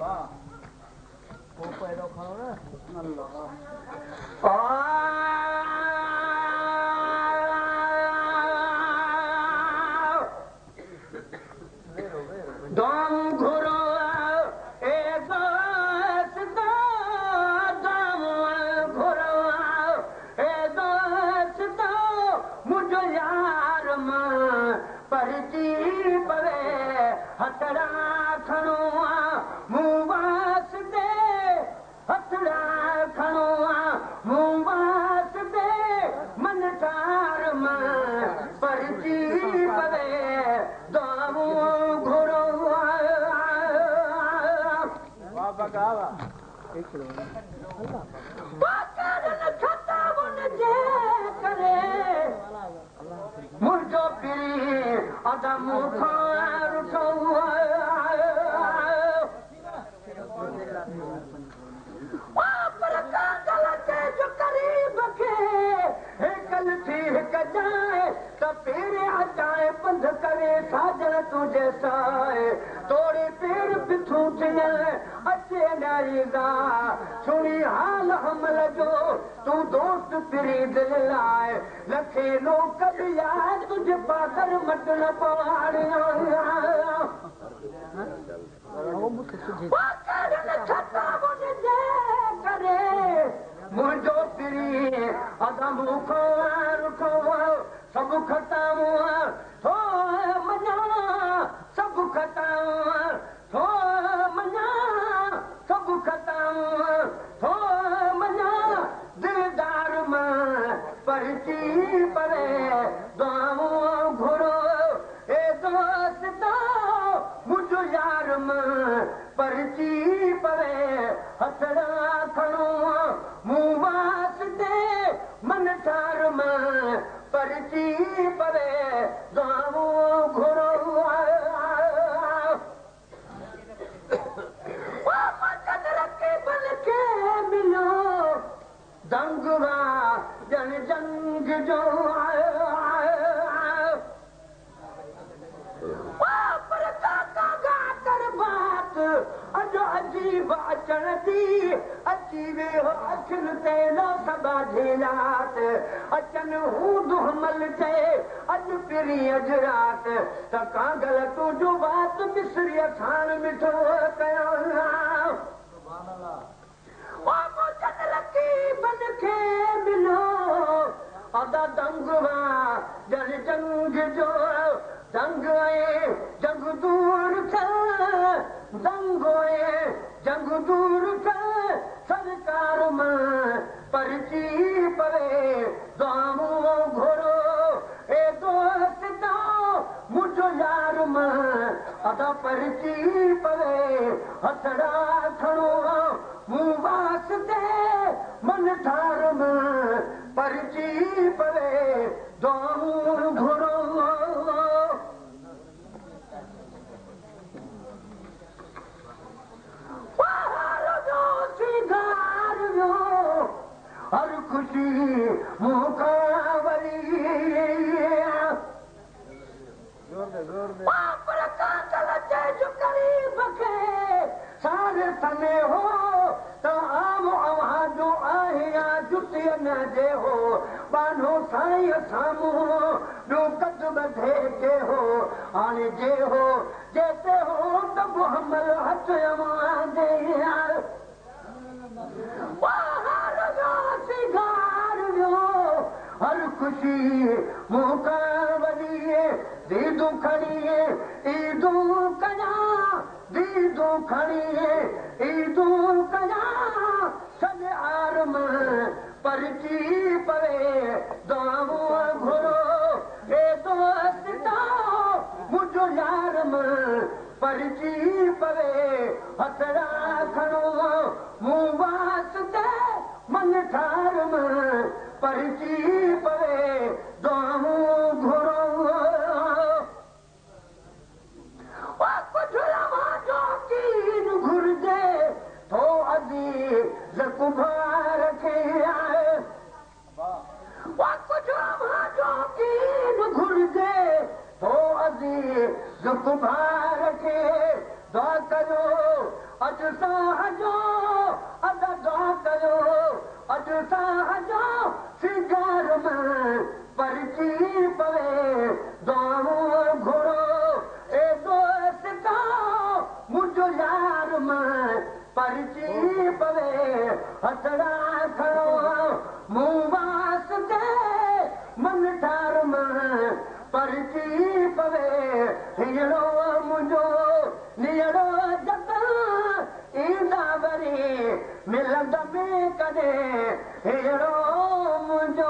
वो पैदा खाओ ना मुझो पीरी अदम खार पर कागल के जो करीब के कल थी जाए तो पेरे अचाए पंध करे साजन तुझे साए तोड़े पेड़ पिछू थिए अचे नाईगा सुनी हाल हमल जो तू दोस्त तेरी दिल लाए लखे लोग कभी याद तुझे पाकर मटन पवाड़िया करे मुझो तेरी अदम खार सब खटाऊ थो मना सब खटाऊ थो मना सब खटाऊ थो मना दिलदार मां परची परे दुआऊं घुरो ए दोस्त मुझो यार मां परची परे हथड़ा खणो मुंह वास्ते मन ठार मां परची परे दुआऊं घुरो दंगवा जन जंग जो पर काका गाकर बात अजो अजीब अचण थी अची वियो अखिन ते लो सबा झेलात अचन हू दुहमल चए अॼु पिरी अॼु रात त कागल तुंहिंजो बात मिसरी खान मिठो कयो खे मिलो अदा दंगवा जन जंग जो दंग जंग दूर दंग जंग दूर सरकार मां परची पवे दुआऊं घुरो ए दोस्त मुझो यार मां अदा परची पवे हथड़ा खणो मुंह वास्ते मन ठार मां परची पवे दुआऊं घुरो हर खुशी मुकावली पर कागल जे जो करीब के सारे तने हो तो आम आवाजो आहिया जुतिया न जे हो बानो साई सामूं ॿियो कद बधे के हो हाणे जे हो जेते हो त मुहम्मद हथ आवाज़े हर खुशी मुकावली दीदू खड़िए ईदू कया दीदू खड़िए ईदू कया सज आर मां परची पवे दुआऊं घुरो हे दोस्त मुझो यार मां परची पवे हथड़ा खणो मुंह वास्ते मन ठार मां परची पवे दुआऊं घुरो कुझु रवा जो कीन घुर्जे थो अज़ीज़ कुभार खे कुझु रवा जो कीन घुर्जे थो अज़ीज़ कुभार खे दुआ कयो अॼु अॼु साहजो अदा कयो अॼु साहजो सिंगार में परची पवे दुआऊं घुरो ए दोस्त मुंहिंजो यार में परची पवे हथड़ा खड़ो मुंह वास्ते मन ठार में परची पवे हीरो मुंहिंजो नीरो जत ईंदा वरी मिलंद में कॾहिं हीरो मुंहिंजो